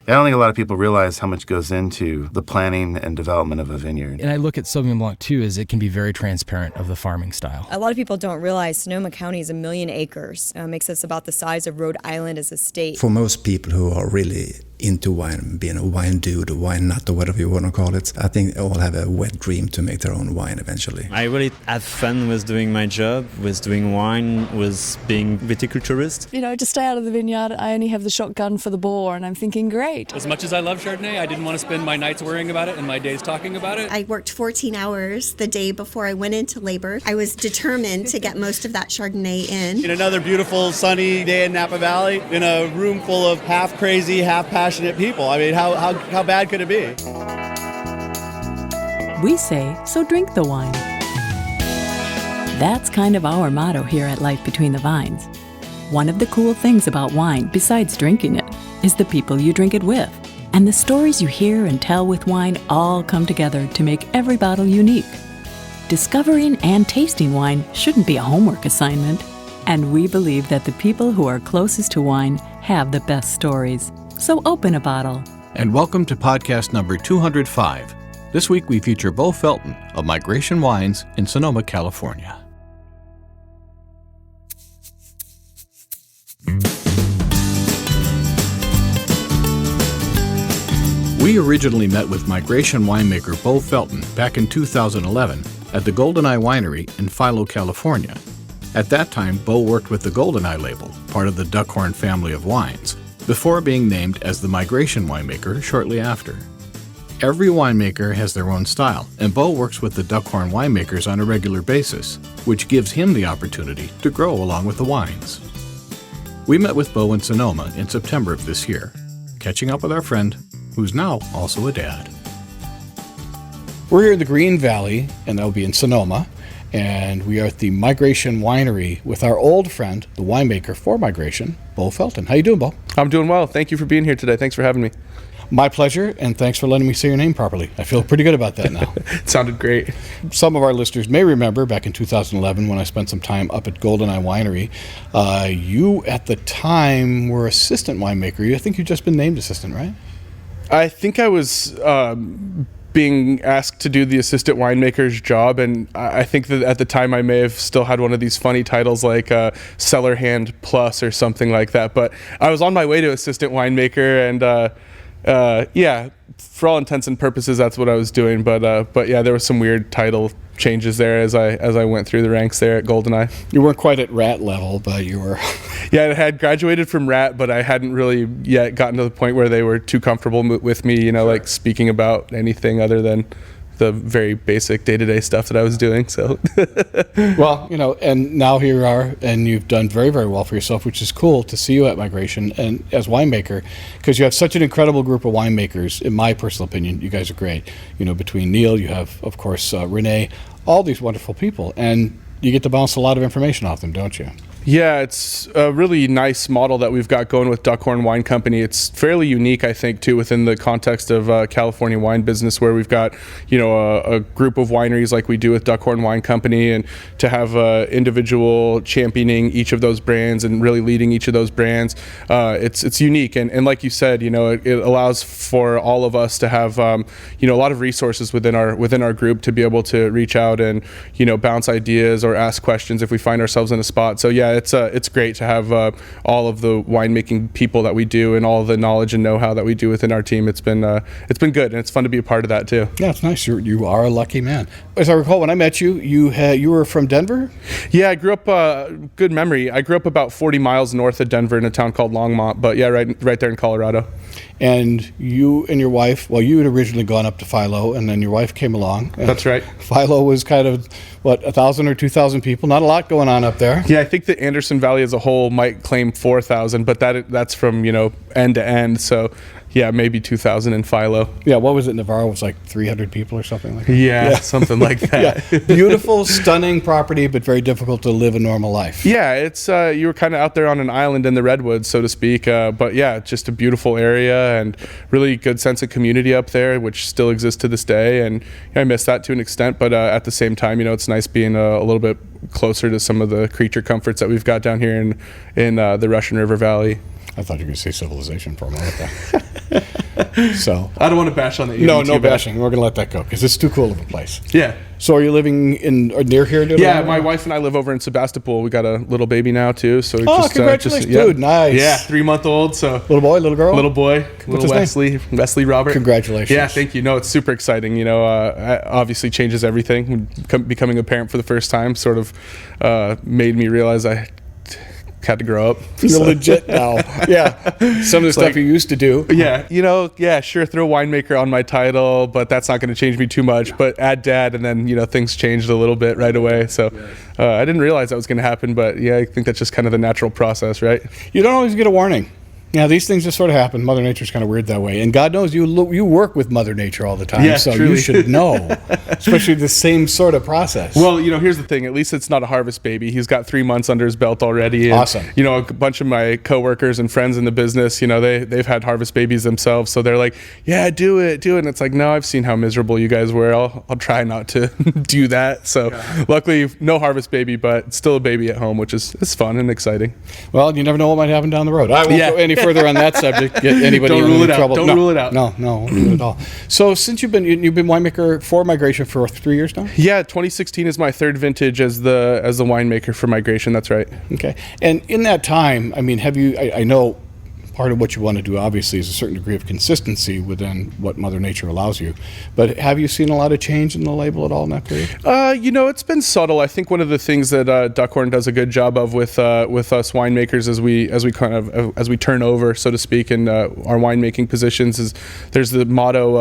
I don't think a lot of people realize how much goes into the planning and development of a vineyard. And I look at Sauvignon Blanc too, as it can be very transparent of the farming style. A lot of people don't realize Sonoma County is 1 million acres. Makes us about the size of Rhode Island as a state. For most people who are really into wine, being a wine dude, a wine nut, or whatever you want to call it, I think they all have a wet dream to make their own wine eventually. I really have fun with doing my job, with doing wine, with being viticulturist. You know, to stay out of the vineyard, I only have the shotgun for the bore, and I'm thinking, great. As much as I love Chardonnay, I didn't want to spend my nights worrying about it and my days talking about it. I worked 14 hours the day before I went into labor. I was determined to get most of that Chardonnay in. Another beautiful sunny day in Napa Valley, in a room full of half crazy, half passionate people. I mean, how bad could it be? We say, so drink the wine. That's kind of our motto here at Life Between the Vines. One of the cool things about wine, besides drinking it, is the people you drink it with. And the stories you hear and tell with wine all come together to make every bottle unique. Discovering and tasting wine shouldn't be a homework assignment. And we believe that the people who are closest to wine have the best stories. So open a bottle. And welcome to podcast number 205. This week we feature Bo Felton of Migration Wines in Sonoma, California. We originally met with Migration winemaker Bo Felton back in 2011 at the Goldeneye Winery in Philo, California. At that time, Bo worked with the Goldeneye label, part of the Duckhorn family of wines, before being named as the Migration winemaker shortly after. Every winemaker has their own style, and Bo works with the Duckhorn winemakers on a regular basis, which gives him the opportunity to grow along with the wines. We met with Bo in Sonoma in September of this year, catching up with our friend, who's now also a dad. We're here in the Green Valley, and that'll be in Sonoma, and we are at the Migration Winery with our old friend, the winemaker for Migration, Bo Felton. How you doing, Bo? I'm doing well. Thank you for being here today. Thanks for having me. My pleasure, and thanks for letting me say your name properly. I feel pretty good about that now. It sounded great. Some of our listeners may remember back in 2011 when I spent some time up at Goldeneye Winery. You, at the time, were assistant winemaker. I think you've just been named assistant, right? I think I was being asked to do the assistant winemaker's job, and I think that at the time I may have still had one of these funny titles like cellar hand plus or something like that, but I was on my way to assistant winemaker, and yeah, for all intents and purposes that's what I was doing, but yeah, there was some weird title changes there as I went through the ranks there at Goldeneye. You weren't quite at rat level, but you were. Yeah, I had graduated from rat, but I hadn't really yet gotten to the point where they were too comfortable with me, you know, like speaking about anything other than the very basic day-to-day stuff that I was doing. So, well, you know, and now here you are, and you've done very, very well for yourself, which is cool to see you at Migration and as winemaker, because you have such an incredible group of winemakers. In my personal opinion, you guys are great. You know, between Neil, you have, of course, Renee, all these wonderful people, and you get to bounce a lot of information off them, don't you? Yeah, it's a really nice model that we've got going with Duckhorn Wine Company. It's fairly unique, I think, too, within the context of California wine business, where we've got, you know, a group of wineries like we do with Duckhorn Wine Company, and to have individual championing each of those brands and really leading each of those brands, it's unique. And like you said, you know, it allows for all of us to have, you know, a lot of resources within our group to be able to reach out and, you know, bounce ideas or ask questions if we find ourselves in a spot. So yeah, it's great to have all of the winemaking people that we do and all the knowledge and know-how that we do within our team. It's been good, and it's fun to be a part of that too. Yeah, it's nice. You are a lucky man. As I recall, when I met you, you were from Denver? Yeah, I grew up. Good memory. I grew up about 40 miles north of Denver in a town called Longmont. But yeah, right there in Colorado. And you and your wife, well, you had originally gone up to Philo, and then your wife came along. That's right. Philo was kind of, 1,000 or 2,000 people? Not a lot going on up there. Yeah, I think the Anderson Valley as a whole might claim 4,000, but that's from, you know, end to end. So yeah, maybe 2,000 in Philo. Yeah, what was it? Navarro was like 300 people or something like that? Yeah, something like that. Yeah. Beautiful, stunning property, but very difficult to live a normal life. Yeah, it's you were kind of out there on an island in the redwoods, so to speak. But yeah, just a beautiful area and really good sense of community up there, which still exists to this day. And I miss that to an extent, but at the same time, you know, it's nice being a little bit closer to some of the creature comforts that we've got down here in the Russian River Valley. I thought you were going to say civilization for a moment there. So I don't want to bash on the no bashing. We're going to let that go because it's too cool of a place. Yeah. So are you living in near here? Yeah, my wife and I live over in Sebastopol. We got a little baby now too. So congratulations, dude! Nice. Yeah, 3-month-old. So little boy, little girl, little boy, little Wesley Robert. Congratulations. Yeah, thank you. No, it's super exciting. You know, obviously changes everything. Becoming a parent for the first time sort of made me realize I had to grow up. You're legit now. Yeah. Some of the stuff you used to do. Yeah. You know, sure, throw winemaker on my title, but that's not going to change me too much. But add dad, and then, things changed a little bit right away. So I didn't realize that was going to happen, but yeah, I think that's just kind of the natural process, right? You don't always get a warning. Yeah, these things just sort of happen. Mother Nature's kind of weird that way. And God knows you work with Mother Nature all the time, so truly. You should know, especially the same sort of process. Well, here's the thing. At least it's not a harvest baby. He's got 3 months under his belt already. And, awesome. A bunch of my coworkers and friends in the business, they've had harvest babies themselves. So they're like, yeah, do it. And it's like, no, I've seen how miserable you guys were. I'll try not to do that. So luckily, no harvest baby, but still a baby at home, which is fun and exciting. Well, you never know what might happen down the road. I won't go any further on that subject. Get anybody Don't rule it trouble. Don't rule it out. No, don't do it at all. So since you've been winemaker for Migration for 3 years now? Yeah, 2016 is my third vintage as the winemaker for Migration. That's right. Okay. And in that time, I mean, have you? I know part of what you want to do obviously is a certain degree of consistency within what Mother Nature allows you. But have you seen a lot of change in the label at all in that period? It's been subtle. I think one of the things that Duckhorn does a good job of with us winemakers as we turn over, so to speak, in our winemaking positions is there's the motto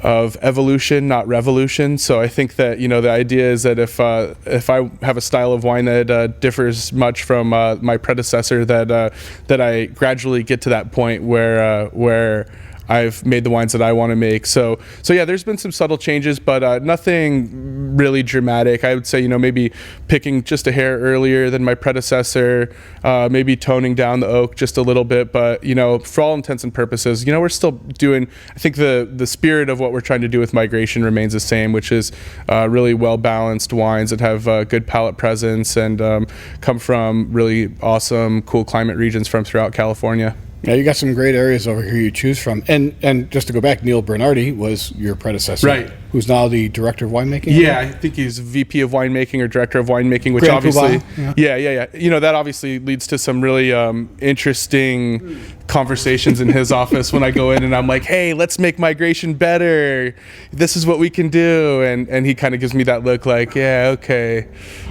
of evolution, not revolution. So I think that the idea is that if I have a style of wine that differs much from my predecessor, that I gradually get to that point where I've made the wines that I want to make. So yeah, there's been some subtle changes, but nothing really dramatic. I would say, maybe picking just a hair earlier than my predecessor, maybe toning down the oak just a little bit. But, for all intents and purposes, we're still doing, I think the spirit of what we're trying to do with Migration remains the same, which is really well-balanced wines that have good palate presence and come from really awesome, cool climate regions from throughout California. Yeah, you got some great areas over here you choose from. And just to go back, Neil Bernardi was your predecessor. Right. Who's now the director of winemaking? Yeah, I think he's VP of winemaking or director of winemaking, which Grand obviously, Poobah. Yeah. That obviously leads to some really interesting conversations in his office when I go in and I'm like, hey, let's make Migration better. This is what we can do. And he kind of gives me that look like, yeah, okay.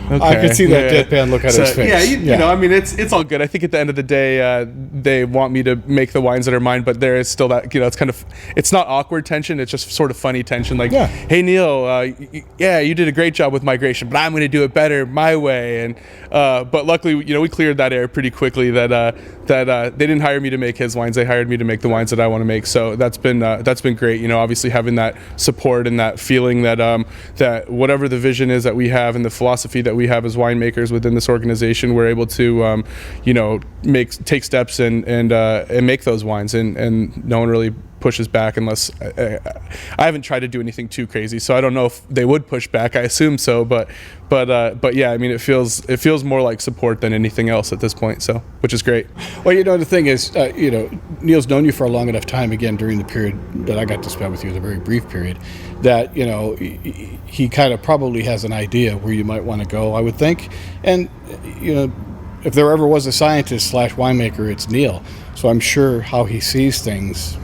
I could see that deadpan look at his face. Yeah, it's all good. I think at the end of the day, they want me to make the wines that are mine, but there is still that, it's not awkward tension. It's just sort of funny tension. Like, hey, Neil, you did a great job with Migration, but I'm going to do it better my way. And but luckily, we cleared that air pretty quickly. That they didn't hire me to make his wines; they hired me to make the wines that I want to make. So that's been great. Obviously having that support and that feeling that that whatever the vision is that we have and the philosophy that we have as winemakers within this organization, we're able to take steps and make those wines, and no one really pushes back unless I haven't tried to do anything too crazy, so I don't know if they would push back. I assume so, but yeah, I mean, it feels more like support than anything else at this point, so which is great. Well, the thing is, Neil's known you for a long enough time, again, during the period that I got to spend with you, the very brief period, that he kind of probably has an idea where you might want to go, I would think. And if there ever was a scientist / winemaker, it's Neil. So I'm sure how he sees things,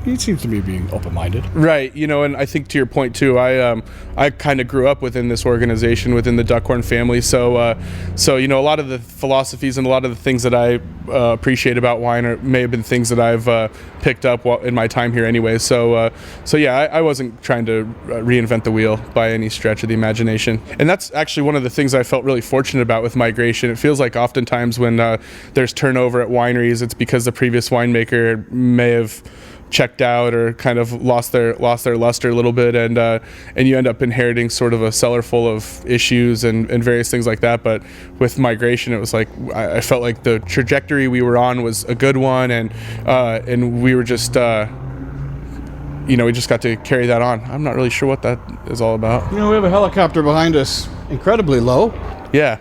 he seems to be being open-minded. Right, and I think to your point too, I kind of grew up within this organization, within the Duckhorn family, so a lot of the philosophies and a lot of the things that I appreciate about wine may have been things that I've picked up in my time here anyway. So yeah, I wasn't trying to reinvent the wheel by any stretch of the imagination. And that's actually one of the things I felt really fortunate about with Migration. It feels like oftentimes when there's turnover at wineries, it's because the previous winemaker may have checked out or kind of lost their luster a little bit, and you end up inheriting sort of a cellar full of issues and various things like that. But with Migration, it was like I felt like the trajectory we were on was a good one, and we were just we just got to carry that on. I'm not really sure what that is all about. We have a helicopter behind us, incredibly low. Yeah,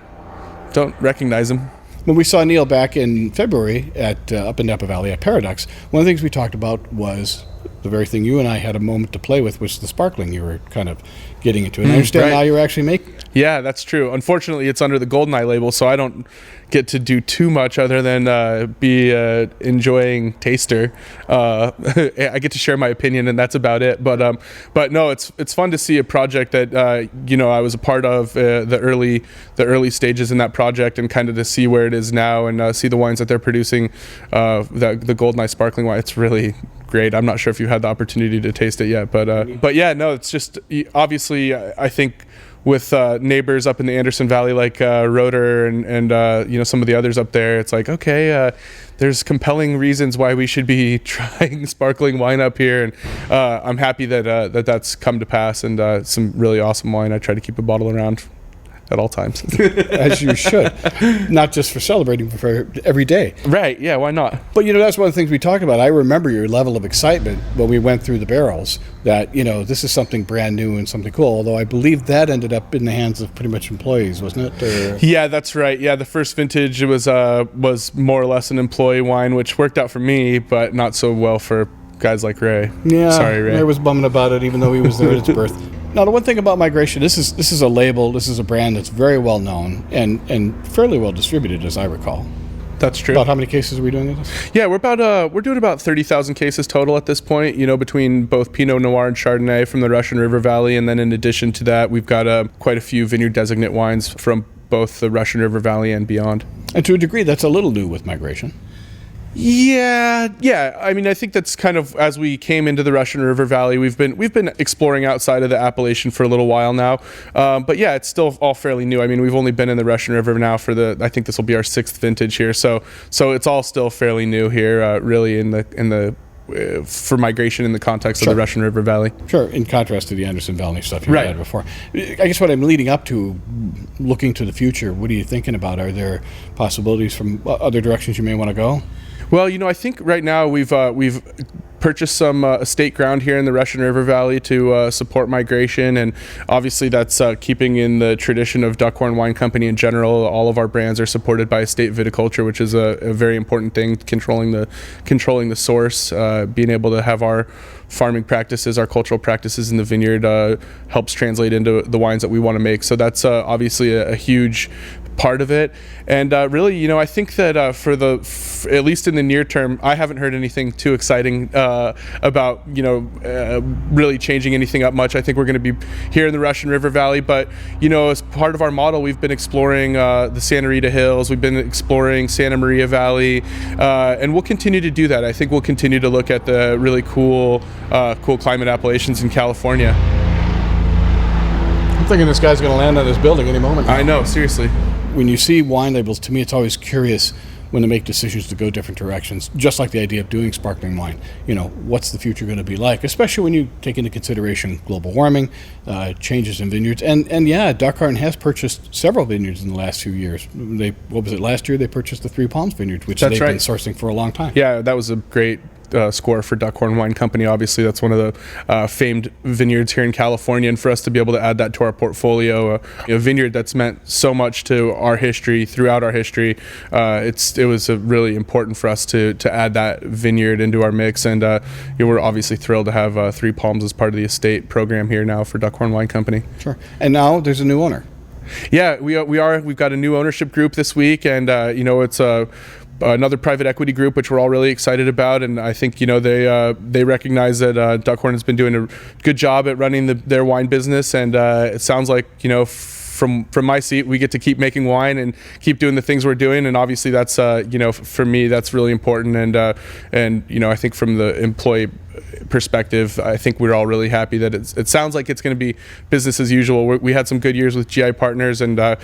don't recognize him. When we saw Neil back in February at up in Napa Valley at Paradox, one of the things we talked about was the very thing you and I had a moment to play with, was the sparkling you were kind of getting into. And I understand now you're actually making. Yeah, that's true. Unfortunately, it's under the Goldeneye label, so I don't get to do too much other than be enjoying taster. I get to share my opinion, and that's about it. But no, it's fun to see a project that I was a part of the early stages in that project, and kind of to see where it is now, and see the wines that they're producing. The Goldeneye sparkling wine, it's really great. I'm not sure if you had the opportunity to taste it yet, but yeah, no, it's just obviously I think with neighbors up in the Anderson Valley like Roeder and some of the others up there, it's like, okay, there's compelling reasons why we should be trying sparkling wine up here, and I'm happy that that's come to pass, and some really awesome wine. I try to keep a bottle around at all times. As you should. Not just for celebrating, but for every day. Right, yeah, why not? But, that's one of the things we talked about. I remember your level of excitement when we went through the barrels, that, this is something brand new and something cool, although I believe that ended up in the hands of pretty much employees, wasn't it? Or... Yeah, that's right. Yeah, the first vintage was more or less an employee wine, which worked out for me, but not so well for guys like Ray. Yeah, sorry, Ray. Ray was bumming about it, even though he was there at its birth. Now, the one thing about Migration, this is a label, this is a brand that's very well known and fairly well distributed, as I recall. That's true. About how many cases are we doing of this? Yeah, we're doing about 30,000 cases total at this point, between both Pinot Noir and Chardonnay from the Russian River Valley, and then in addition to that, we've got quite a few vineyard designate wines from both the Russian River Valley and beyond. And to a degree, that's a little new with Migration. Yeah. I mean, I think that's kind of, as we came into the Russian River Valley, we've been exploring outside of the appellation for a little while now. But yeah, it's still all fairly new. I mean, we've only been in the Russian River now I think this will be our 6th vintage here. So it's all still fairly new here, really for Migration in the context of the Russian River Valley. Sure, in contrast to the Anderson Valley stuff you had before. I guess what I'm leading up to, looking to the future, what are you thinking about? Are there possibilities from other directions you may want to go? Well, I think right now we've purchased some estate ground here in the Russian River Valley to support Migration, and obviously that's keeping in the tradition of Duckhorn Wine Company in general. All of our brands are supported by estate viticulture, which is a very important thing, controlling the source, being able to have our farming practices, our cultural practices in the vineyard helps translate into the wines that we want to make. So that's obviously a huge part of it, and really, I think that at least in the near term, I haven't heard anything too exciting about really changing anything up much. I think we're going to be here in the Russian River Valley, but as part of our model, we've been exploring the Santa Rita Hills, we've been exploring Santa Maria Valley, and we'll continue to do that. I think we'll continue to look at the really cool climate appellations in California. I'm thinking this guy's going to land on this building any moment. I know, seriously. When you see wine labels, to me, it's always curious when they make decisions to go different directions, just like the idea of doing sparkling wine. What's the future going to be like, especially when you take into consideration global warming, changes in vineyards. And yeah, Duckhorn has purchased several vineyards in the last few years. What was it, last year they purchased the Three Palms vineyard, which they've been sourcing for a long time. Yeah, that was a great score for Duckhorn Wine Company. Obviously, that's one of the famed vineyards here in California, and for us to be able to add that to our portfolio, a vineyard that's meant so much to our history, throughout our history, it was really important for us to add that vineyard into our mix, and we're obviously thrilled to have Three Palms as part of the estate program here now for Duckhorn Wine Company. Sure. And now there's a new owner. Yeah, we've got a new ownership group this week, and it's another private equity group, which we're all really excited about, and I think they recognize that Duckhorn has been doing a good job at running their wine business, and it sounds like from my seat, we get to keep making wine and keep doing the things we're doing, and obviously that's for me that's really important, and I think from the employee perspective, I think we're all really happy that it sounds like it's going to be business as usual. We had some good years with GI Partners, and I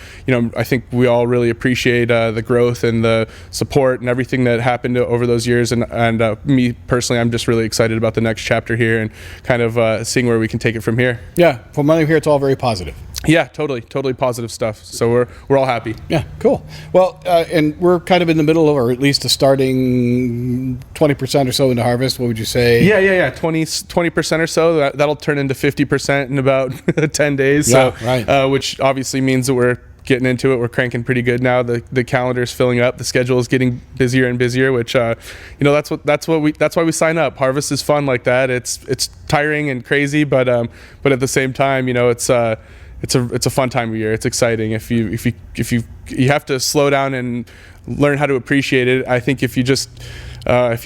think we all really appreciate the growth and the support and everything that happened over those years, and me personally, I'm just really excited about the next chapter here and kind of seeing where we can take it from here. Yeah, from what I hear, it's all very positive. Yeah, totally positive stuff. So we're all happy. Yeah, cool. Well, and we're kind of in the middle, or at least a starting 20% or so into harvest. What would you say? Yeah. 20% or so. That'll turn into 50% in about 10 days. Yeah, right. Which obviously means that we're getting into it. We're cranking pretty good now. The calendar's filling up. The schedule is getting busier and busier, which that's why we sign up. Harvest is fun like that. It's tiring and crazy, but at the same time, it's a fun time of year. It's exciting. If you have to slow down and learn how to appreciate it. I think if you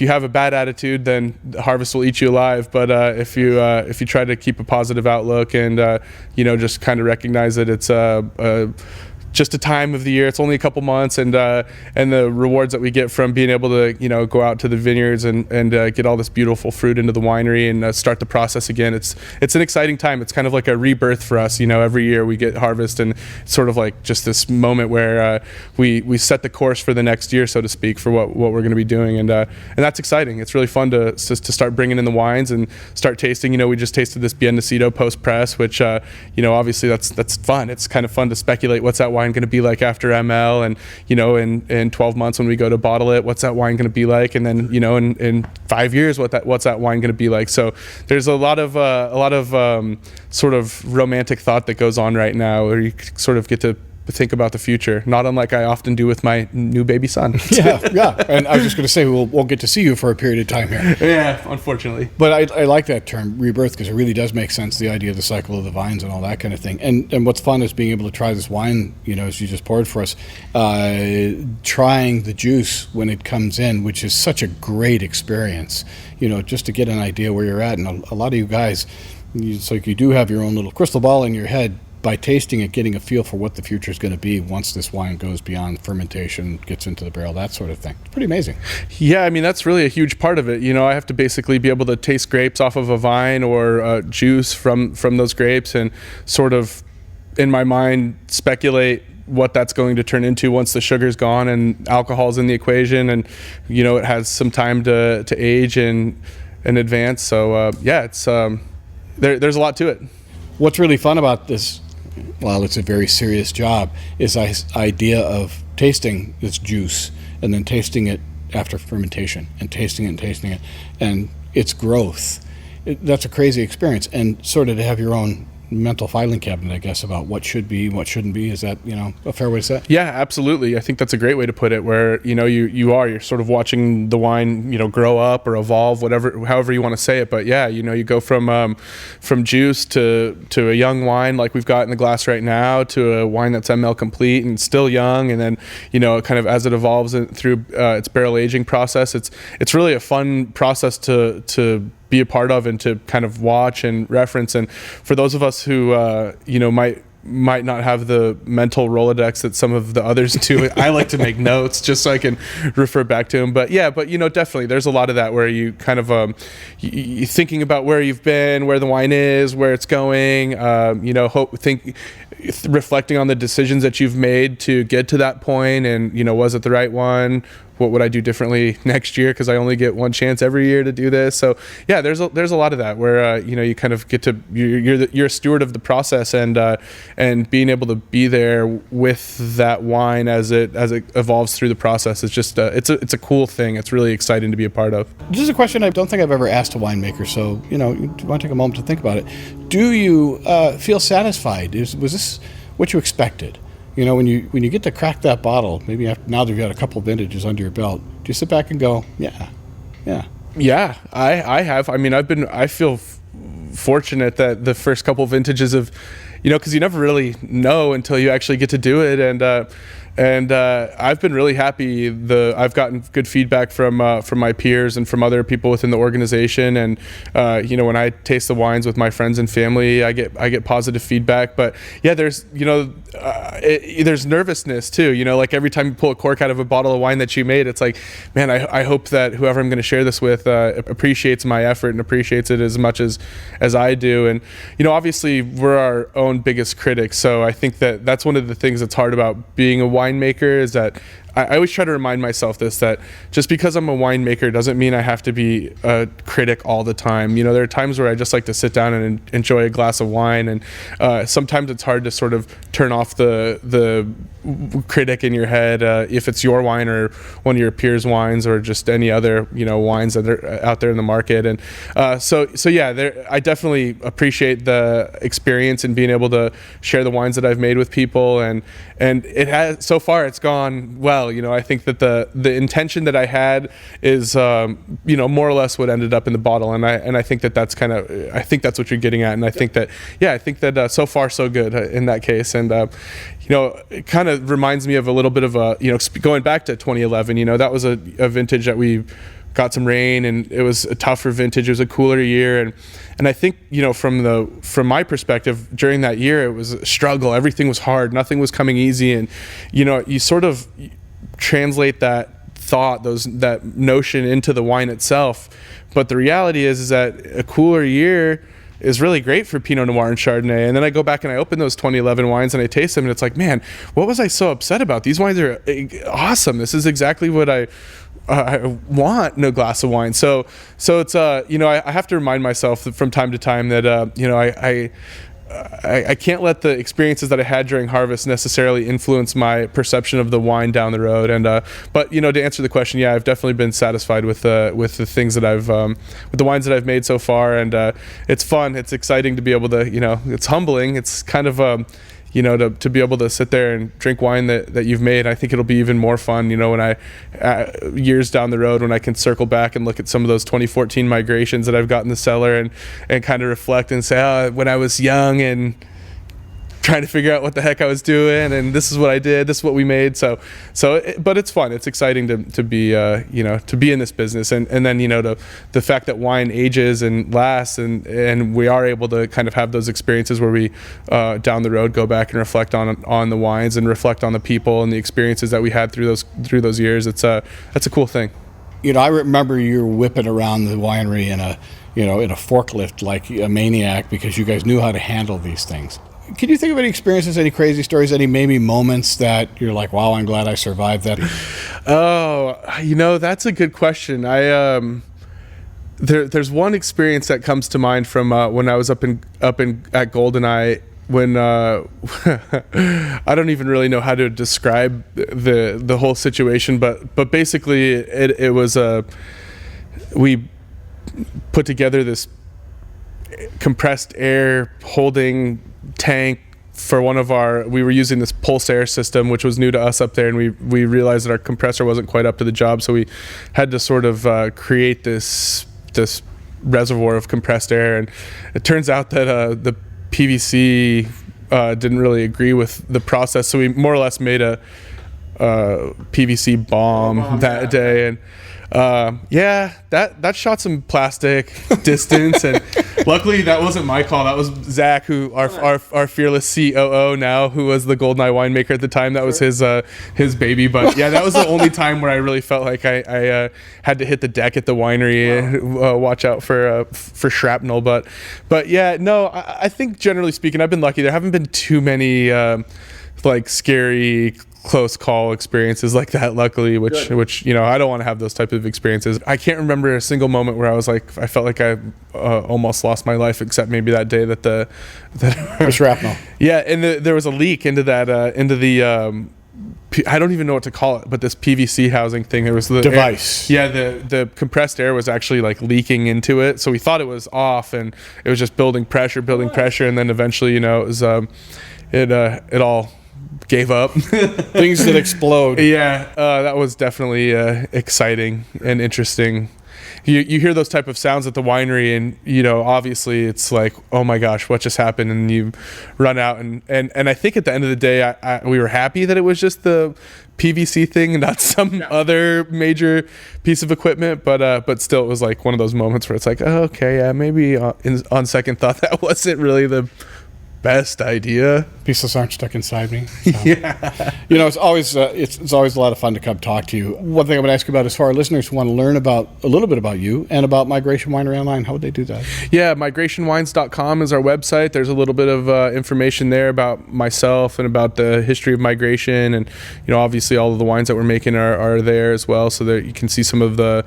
have a bad attitude, then the harvest will eat you alive. But if you try to keep a positive outlook and just kind of recognize that it's just a time of the year. It's only a couple months, and the rewards that we get from being able to go out to the vineyards and get all this beautiful fruit into the winery and start the process again. It's an exciting time. It's kind of like a rebirth for us. Every year we get harvest, and it's sort of like just this moment where we set the course for the next year, so to speak, for what we're going to be doing, and that's exciting. It's really fun to start bringing in the wines and start tasting. We just tasted this Biennacido post press, which obviously that's fun. It's kind of fun to speculate what's that wine going to be like after ML, and in 12 months when we go to bottle it, what's that wine going to be like, and then in 5 years what's that wine going to be like. So there's a lot of sort of romantic thought that goes on right now, where you sort of get to think about the future, not unlike I often do with my new baby son. yeah. And I was just going to say, we'll get to see you for a period of time here. Yeah, unfortunately. But I like that term, rebirth, because it really does make sense, the idea of the cycle of the vines and all that kind of thing. And what's fun is being able to try this wine, as you just poured for us, trying the juice when it comes in, which is such a great experience, just to get an idea where you're at. And a lot of you guys, it's like you do have your own little crystal ball in your head, by tasting it, getting a feel for what the future is going to be once this wine goes beyond fermentation, gets into the barrel, that sort of thing. It's pretty amazing. Yeah, I mean, that's really a huge part of it. I have to basically be able to taste grapes off of a vine or juice from those grapes, and sort of, in my mind, speculate what that's going to turn into once the sugar's gone and alcohol's in the equation, and it has some time to age and advance. So it's there's a lot to it. What's really fun about this, while it's a very serious job, is this idea of tasting this juice and then tasting it after fermentation and tasting it and its growth. That's a crazy experience, and sort of to have your own mental filing cabinet, I guess, about what should be, what shouldn't be. Is that, a fair way to say it? Yeah, absolutely. I think that's a great way to put it, where, you're sort of watching the wine, grow up or evolve, however you want to say it. But yeah, you go from juice to a young wine like we've got in the glass right now, to a wine that's ML complete and still young. And then, kind of as it evolves through its barrel aging process, it's really a fun process to be a part of and to kind of watch and reference. And for those of us who might not have the mental Rolodex that some of the others do, I like to make notes just so I can refer back to them. But definitely there's a lot of that where you kind of you thinking about where you've been, where the wine is, where it's going, reflecting on the decisions that you've made to get to that point, and was it the right one? What would I do differently next year, because I only get one chance every year to do this? So yeah, there's a lot of that where you kind of get to, you're a steward of the process, and being able to be there with that wine as it evolves through the process is just it's a cool thing. It's really exciting to be a part of. This is a question I don't think I've ever asked a winemaker, so you want to take a moment to think about it. Do you feel satisfied? Was this what you expected? When you get to crack that bottle, maybe now that you've got a couple vintages under your belt, do you sit back and go, yeah? I have. I mean, I feel fortunate that the first couple vintages of, because you never really know until you actually get to do it, and I've been really happy. I've gotten good feedback from my peers and from other people within the organization, and when I taste the wines with my friends and family, I get positive feedback. But yeah, there's there's nervousness too. Like every time you pull a cork out of a bottle of wine that you made, it's like, man, I hope that whoever I'm going to share this with appreciates my effort and appreciates it as much as I do. And obviously we're our own biggest critics, so I think that's one of the things that's hard about being a winemaker, is that I always try to remind myself that just because I'm a winemaker doesn't mean I have to be a critic all the time. You know, there are times where I just like to sit down and enjoy a glass of wine, and sometimes it's hard to sort of turn off the critic in your head if it's your wine or one of your peers' wines or just any other, you know, wines that are out there in the market. And so yeah, I definitely appreciate the experience and being able to share the wines that I've made with people, and it has, so far it's gone well. You know, I think that the intention that I had is you know, more or less what ended up in the bottle, and I think that's kind of, I think that's what you're getting at, and I think that so far so good in that case. And you know, it kind of reminds me of a little bit of a, you know, going back to 2011, you know, that was a vintage that we got some rain, and it was a tougher vintage. It was a cooler year, and I think, you know, from my perspective, during that year it was a struggle. Everything was hard, nothing was coming easy, and you know, you sort of translate that thought, that notion into the wine itself. But the reality is that a cooler year is really great for Pinot Noir and Chardonnay. And then I go back and I open those 2011 wines and I taste them, and it's like, man, what was I so upset about? These wines are awesome. This is exactly what I want in a glass of wine. So it's you know, I have to remind myself from time to time that you know, I can't let the experiences that I had during harvest necessarily influence my perception of the wine down the road. And but you know, to answer the question, yeah, I've definitely been satisfied with the things that I've with the wines that I've made so far, and it's fun, it's exciting to be able to, you know, it's humbling, it's kind of you know, to be able to sit there and drink wine that you've made. I think it'll be even more fun, you know, when years down the road, when I can circle back and look at some of those 2014 migrations that I've got in the cellar and kind of reflect and say, oh, when I was young and trying to figure out what the heck I was doing, and this is what I did, this is what we made. But it's fun, it's exciting to be you know, to be in this business, and then, you know, the fact that wine ages and lasts, and we are able to kind of have those experiences where we down the road go back and reflect on the wines and reflect on the people and the experiences that we had through those years. That's a cool thing. You know, I remember you whipping around the winery in a forklift like a maniac, because you guys knew how to handle these things. Can you think of any experiences, any crazy stories, any maybe moments that you're like, wow, I'm glad I survived that? Oh, you know, that's a good question. There's one experience that comes to mind from when I was up at Goldeneye, when I don't even really know how to describe the whole situation, but basically it was we put together this compressed air holding tank for we were using this pulse air system, which was new to us up there, and we realized that our compressor wasn't quite up to the job, so we had to sort of create this reservoir of compressed air. And it turns out that the PVC didn't really agree with the process, so we more or less made a PVC bomb that day. And yeah, that shot some plastic distance, and luckily that wasn't my call. That was Zach, who our fearless COO now, who was the Goldeneye winemaker at the time. That was his baby. But yeah, that was the only time where I really felt like I had to hit the deck at the winery and watch out for shrapnel. But yeah, no, I think generally speaking, I've been lucky. There haven't been too many like scary close call experiences like that, luckily, which you know, I don't want to have those type of experiences. I can't remember a single moment where I felt like I almost lost my life, except maybe that day that the shrapnel. Yeah, and there was a leak into the I don't even know what to call it, but this PVC housing thing. There was the device. Air, yeah, the compressed air was actually like leaking into it, so we thought it was off, and it was just building pressure, and then eventually, you know, it was it all gave up. Things that explode. Yeah, that was definitely exciting and interesting. You hear those type of sounds at the winery, and you know, obviously it's like, oh my gosh, what just happened? And you run out, and I think at the end of the day, we were happy that it was just the PVC thing and not some other major piece of equipment, but still, it was like one of those moments where it's like, oh, okay, yeah, maybe on second thought, that wasn't really the best idea. Pieces aren't stuck inside me. So. Yeah. You know, it's always a lot of fun to come talk to you. One thing I'm going to ask you about is for our listeners who want to learn a little bit about you and about Migration Winery online, how would they do that? Yeah, migrationwines.com is our website. There's a little bit of information there about myself and about the history of migration, and obviously all of the wines that we're making are there as well, so that you can see some of the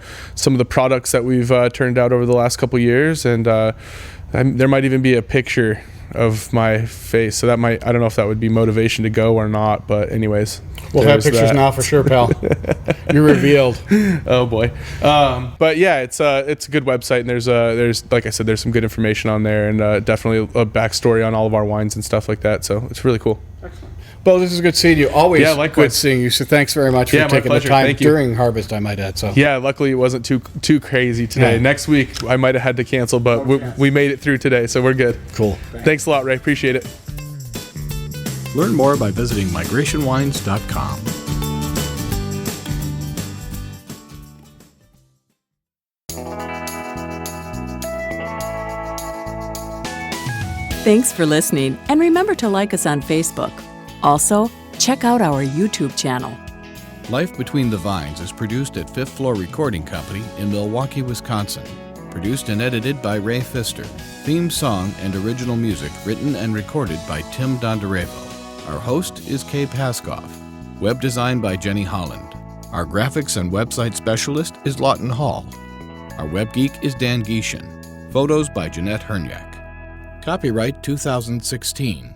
products that we've turned out over the last couple years, and there might even be a picture of my face, so that I don't know if that would be motivation to go or not, but anyways, we'll have pictures now for sure, pal. You're revealed. Oh boy. But yeah, it's a good website, and there's like I said, there's some good information on there, and definitely a backstory on all of our wines and stuff like that, so it's really cool. Excellent. Bo, this is good seeing you. Always likewise. Good seeing you. So thanks very much for taking the time during harvest, I might add. So yeah, luckily it wasn't too crazy today. Yeah. Next week I might have had to cancel, but we made it through today, so we're good. Cool. Thanks a lot, Ray. Appreciate it. Learn more by visiting migrationwines.com. Thanks for listening, and remember to like us on Facebook. Also, check out our YouTube channel. Life Between the Vines is produced at Fifth Floor Recording Company in Milwaukee, Wisconsin. Produced and edited by Ray Pfister. Theme song and original music written and recorded by Tim Dondarevo. Our host is Kay Paskoff. Web design by Jenny Holland. Our graphics and website specialist is Lawton Hall. Our web geek is Dan Gieshin. Photos by Jeanette Hernyak. Copyright 2016.